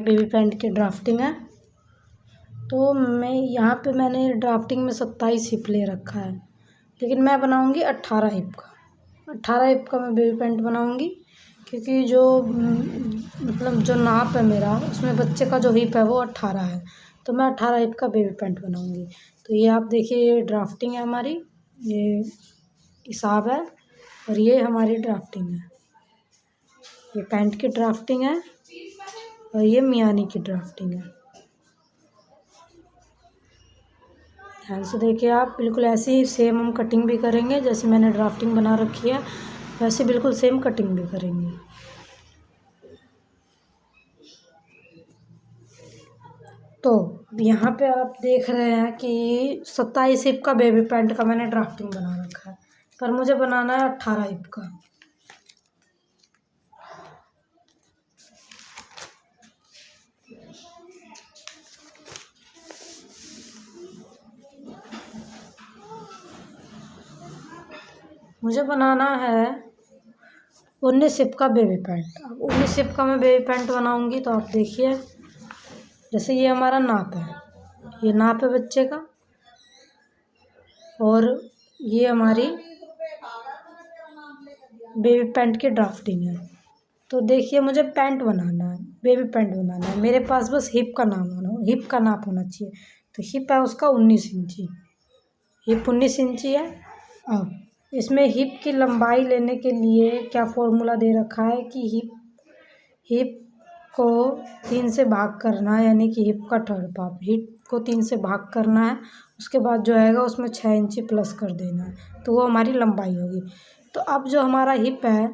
Baby pant की drafting है। तो यहाँ पे मैंने ड्राफ्टिंग में 27 हिप ले रखा है, लेकिन मैं बनाऊँगी 18 हिप का। 18 हिप का मैं बेबी पैंट बनाऊँगी, क्योंकि जो मतलब जो नाप है मेरा, उसमें बच्चे का जो हिप है वो 18 है, तो मैं 18 हिप का बेबी पैंट बनाऊँगी। तो ये आप देखिए, ये ड्राफ्टिंग है हमारी, ये हिसाब है, और ये हमारी ड्राफ्टिंग है। ये पैंट की ड्राफ्टिंग है और ये मियानी की ड्राफ्टिंग है। ध्यान से देखिए आप, बिल्कुल ऐसे ही सेम हम कटिंग भी करेंगे, जैसे मैंने ड्राफ्टिंग बना रखी है वैसे बिल्कुल सेम कटिंग भी करेंगे। तो यहाँ पे आप देख रहे हैं कि 27 हिप का बेबी पैंट का मैंने ड्राफ्टिंग बना रखा है, पर मुझे बनाना है 18 हिप का। मुझे बनाना है 19 हिप का बेबी पैंट। अब 19 हिप का मैं बेबी पैंट बनाऊंगी, तो आप देखिए, जैसे ये हमारा नाप है, ये नाप है बच्चे का, और ये हमारी बेबी पैंट की ड्राफ्टिंग है। तो देखिए, मुझे पैंट बनाना है, बेबी पैंट बनाना है, मेरे पास बस हिप का नाप होना चाहिए। तो हिप है उसका 19 इंची, हिप 19 इंची है। अब इसमें हिप की लंबाई लेने के लिए क्या फॉर्मूला दे रखा है कि हिप को 3 से भाग करना है, यानी कि हिप का थर्ड पार्ट, हिप को 3 से भाग करना है, उसके बाद जो आएगा उसमें 6 इंची प्लस कर देना है, तो वो हमारी लंबाई होगी। तो अब जो हमारा हिप है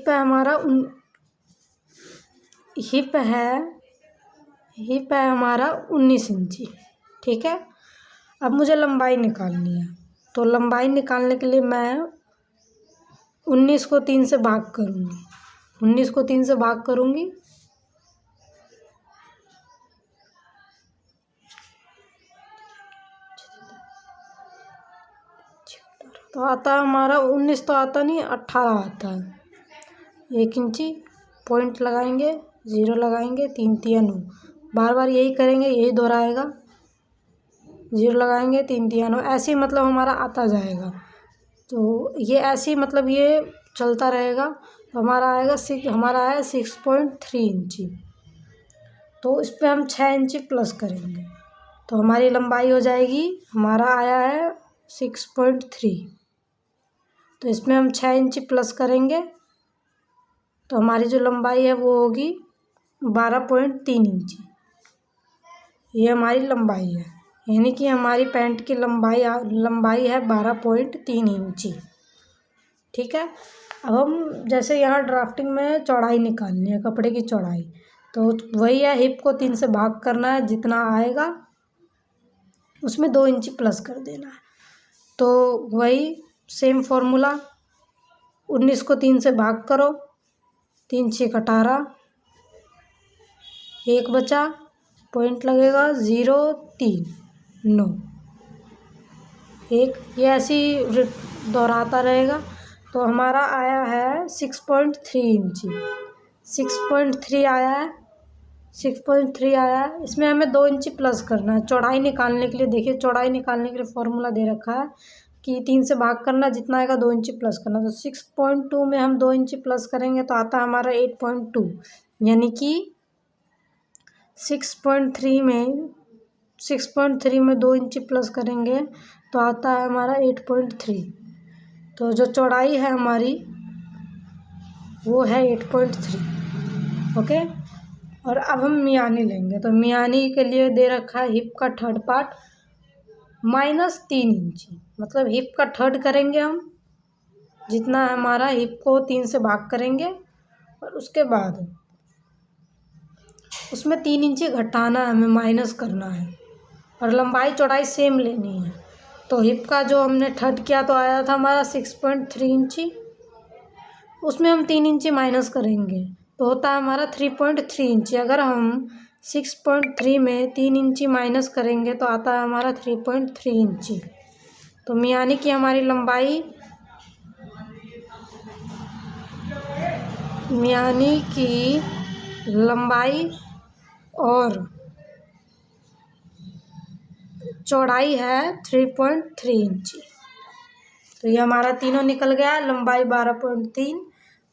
हमारा हिप है हमारा 19 इंची, ठीक है। अब मुझे लंबाई निकालनी है, तो लंबाई निकालने के लिए मैं 19 को 3 से भाग करूँगी, 19 को 3 से भाग करूँगी, तो आता है हमारा 19, तो आता नहीं, 18 आता है। 1 इंची पॉइंट लगाएंगे, 0 लगाएंगे, 3 तिया 9, बार बार यही करेंगे, यही दोहराएगा, 0 लगाएंगे, 3 तिया 9, ऐसे ही मतलब हमारा आता जाएगा। तो ये ऐसे ही मतलब ये चलता रहेगा। तो हमारा आएगा हमारा है 6.3 इंची, तो इस पर हम 6 इंची प्लस करेंगे, तो हमारी लंबाई हो जाएगी, हमारा आया है 6.3, तो इसमें हम 6 इंची प्लस करेंगे, तो हमारी जो लंबाई है वो होगी 12.3 इंची। ये हमारी लंबाई है, यानी कि हमारी पैंट की लंबाई है 12.3 इंची, ठीक है। अब हम जैसे यहाँ ड्राफ्टिंग में चौड़ाई निकालनी है, कपड़े की चौड़ाई, तो वही है, हिप को 3 से भाग करना है, जितना आएगा उसमें 2 इंची प्लस कर देना है। तो वही सेम फॉर्मूला, 19 को 3 से भाग करो, 3 छः 18, 1 बचा, पॉइंट लगेगा, 0 3 9 1, ये ऐसे ही दोहराता रहेगा। तो हमारा आया है 6.3 इंची, 6.3 आया है, 6.3 आया है। इसमें हमें 2 इंची प्लस करना है चौड़ाई निकालने के लिए। देखिए, चौड़ाई निकालने के लिए फॉर्मूला दे रखा है कि 3 से भाग करना, जितना आएगा 2 इंची प्लस करना। तो 6.2 में हम 2 इंची प्लस करेंगे, तो आता है हमारा 8.2, यानी कि 6.3 में 2 इंची प्लस करेंगे, तो आता है हमारा 8.3। तो जो चौड़ाई है हमारी वो है 8.3, ओके। और अब हम मियानी लेंगे, तो मियानी के लिए दे रखा है हिप का थर्ड पार्ट -3 इंची, मतलब हिप का थर्ड करेंगे हम, जितना हमारा हिप को 3 से भाग करेंगे, और उसके बाद उसमें 3 इंची घटाना है, हमें माइनस करना है, और लंबाई चौड़ाई सेम लेनी है। तो हिप का जो हमने थर्ड किया तो आया था हमारा 6.3 इंची, उसमें हम 3 इंची माइनस करेंगे, तो होता है हमारा 3.3 इंची। अगर हम 6.3 में 3 इंची माइनस करेंगे, तो आता है हमारा 3.3 इंची। तो मियानी की हमारी लंबाई, मियानी की लंबाई और चौड़ाई है 3.3 इंची। तो ये हमारा तीनों निकल गया। लंबाई 12.3,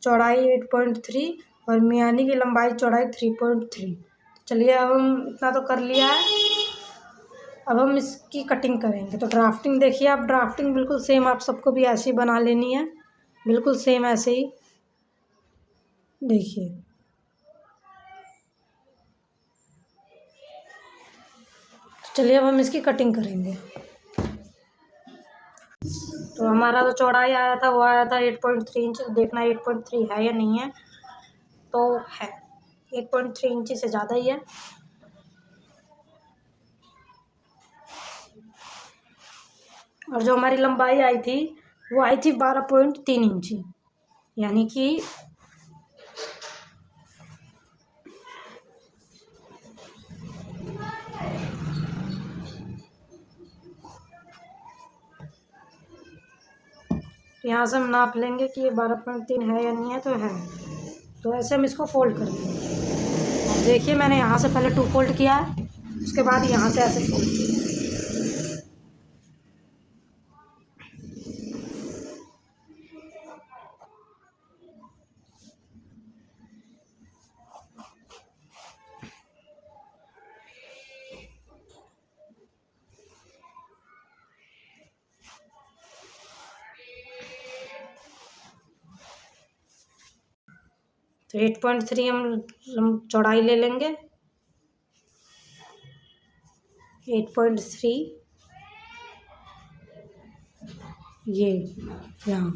चौड़ाई 8.3 और मियानी की लंबाई चौड़ाई 3.3। चलिए अब हम इतना तो कर लिया है। अब हम इसकी कटिंग करेंगे। तो ड्राफ्टिंग देखिए आप, ड्राफ्टिंग बिल्कुल सेम आप सबको भी ऐसे ही बना लेनी है, बिल्कुल सेम ऐसे ही देखिए। चलिए अब हम इसकी कटिंग करेंगे। तो हमारा जो चौड़ाई आया था वो आया था 8.3 इंच। देखना 8.3 है या नहीं है। तो है 8.3 इंची से ज़्यादा ही है। और जो हमारी लंबाई आई थी वो आई थी 12.3 इंची, यानी कि यहाँ से हम नाप लेंगे कि ये 12.3 है या नहीं है। तो है। तो ऐसे हम इसको फोल्ड कर देंगे। अब देखिए मैंने यहाँ से पहले 2 फोल्ड किया है, उसके बाद यहाँ से ऐसे फोल्ड किया। तो 8.3 हम चौड़ाई ले लेंगे। 8.3 ये यहाँ।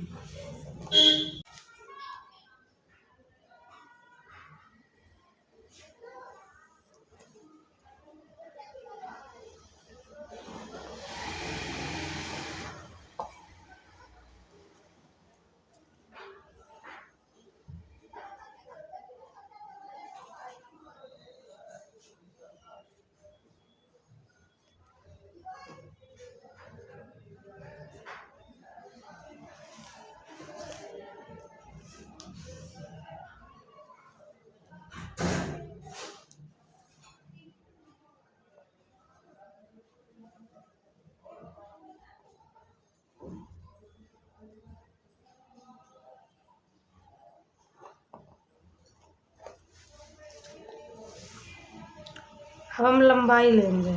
अब हम लंबाई लेंगे।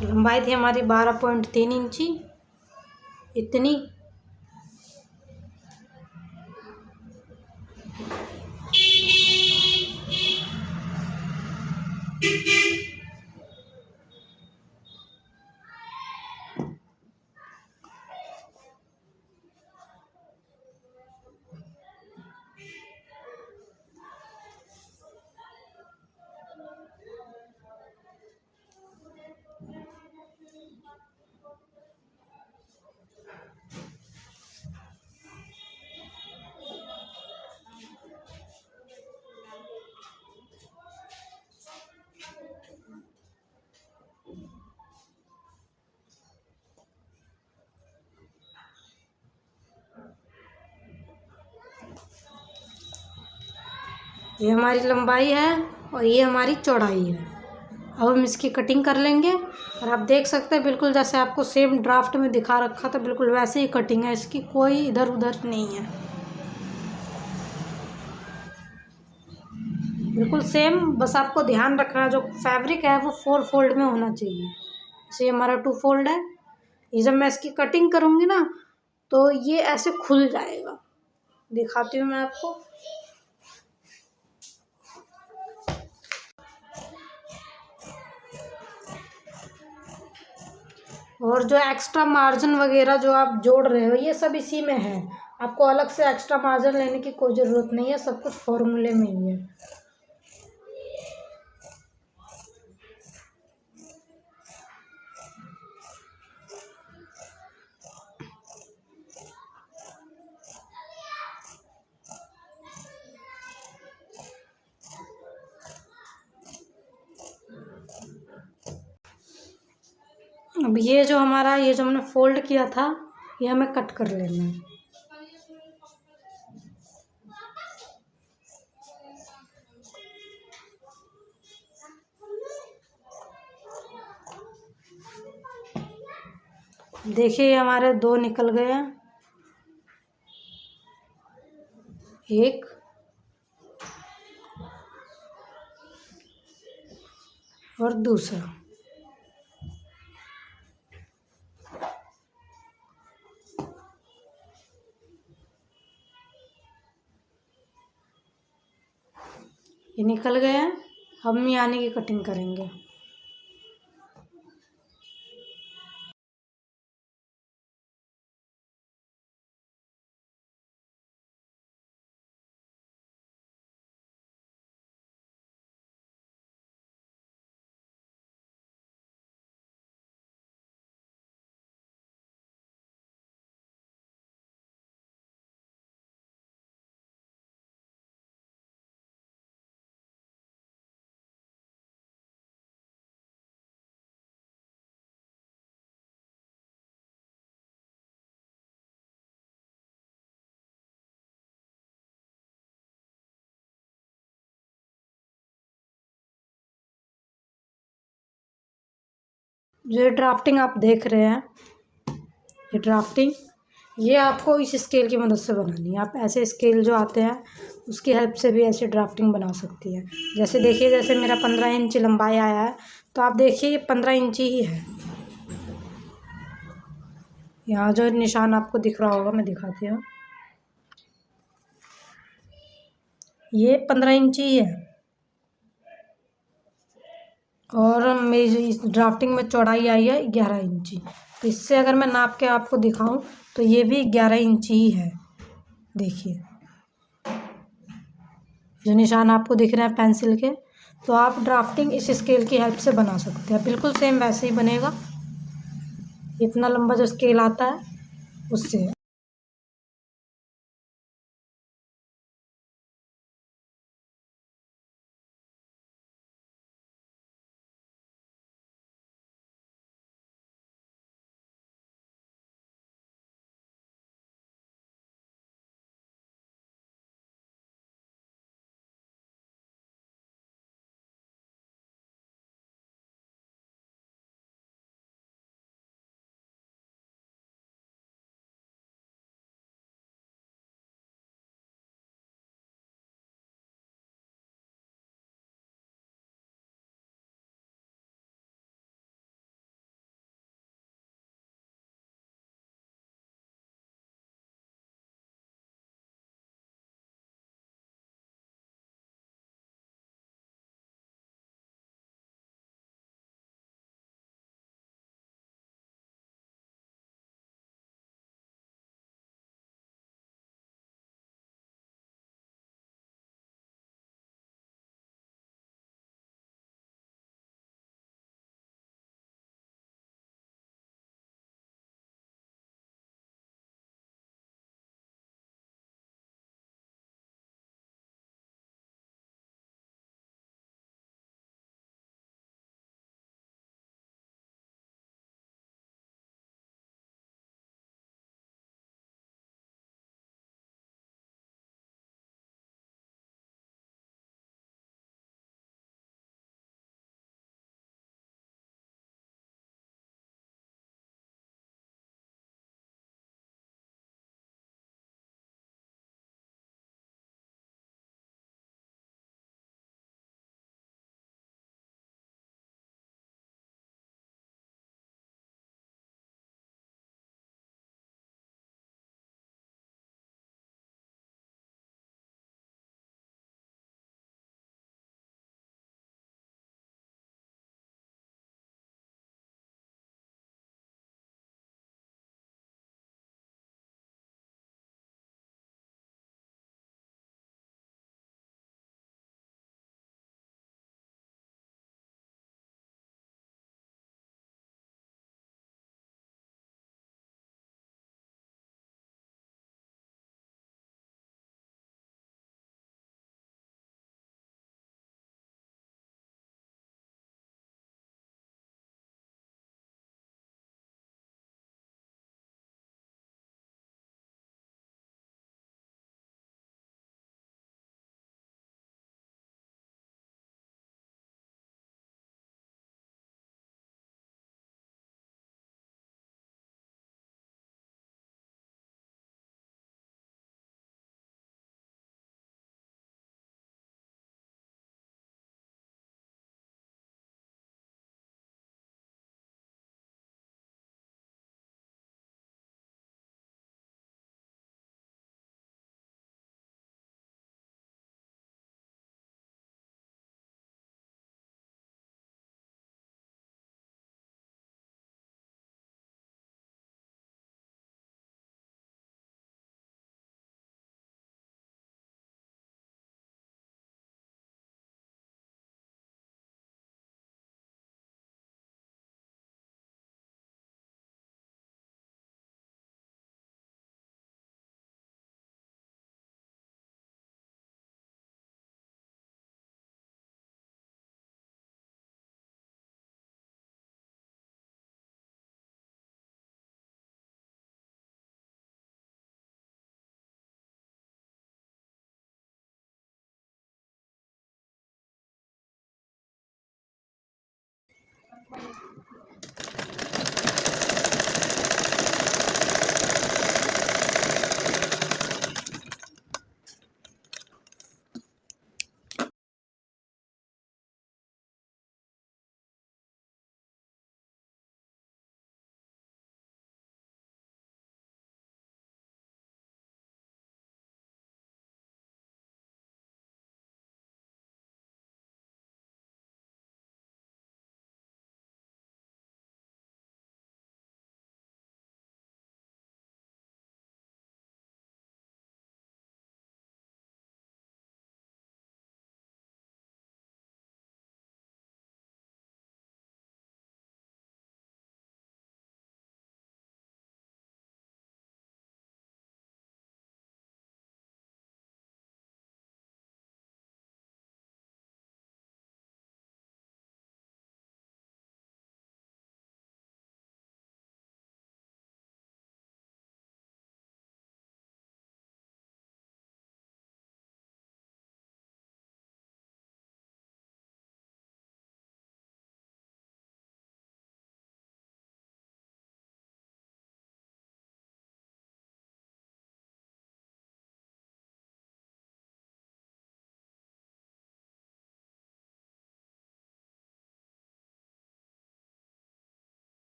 तो लंबाई थी हमारी 12.3 इंची, इतनी। ये हमारी लंबाई है और ये हमारी चौड़ाई है। अब हम इसकी कटिंग कर लेंगे। और आप देख सकते हैं बिल्कुल जैसे आपको सेम ड्राफ्ट में दिखा रखा था, बिल्कुल वैसे ही कटिंग है इसकी, कोई इधर उधर नहीं है, बिल्कुल सेम। बस आपको ध्यान रखना जो फैब्रिक है वो 4 फोल्ड में होना चाहिए। जैसे हमारा 2 फोल्ड है, ये जब मैं इसकी कटिंग करूँगी ना तो ये ऐसे खुल जाएगा। दिखाती हूँ मैं आपको। और जो एक्स्ट्रा मार्जिन वगैरह जो आप जोड़ रहे हो ये सब इसी में है। आपको अलग से एक्स्ट्रा मार्जिन लेने की कोई ज़रूरत नहीं है, सब कुछ फॉर्मूले में ही है। अब ये जो हमारा ये जो हमने फोल्ड किया था ये हमें कट कर लेना है। देखिए हमारे 2 निकल गए हैं, एक और दूसरा। ये निकल गए हैं। अब हम यानी की कटिंग करेंगे। जो ये ड्राफ्टिंग आप देख रहे हैं, ये ड्राफ्टिंग, ये आपको इस स्केल की मदद से बनानी है। आप ऐसे स्केल जो आते हैं उसकी हेल्प से भी ऐसे ड्राफ्टिंग बना सकती है। जैसे देखिए, जैसे मेरा 15 इंच लंबाई आया है, तो आप देखिए ये 15 इंची ही है। यहाँ जो निशान आपको दिख रहा होगा, मैं दिखाती हूँ, ये 15 इंची ही है। और मेरी इस ड्राफ्टिंग में चौड़ाई आई है 11 इंची। तो इससे अगर मैं नाप के आपको दिखाऊं तो ये भी 11 इंची ही है। देखिए जो निशान आपको दिख रहे हैं पेंसिल के, तो आप ड्राफ्टिंग इस स्केल की हेल्प से बना सकते हैं। बिल्कुल सेम वैसे ही बनेगा, इतना लंबा जो स्केल आता है उससे।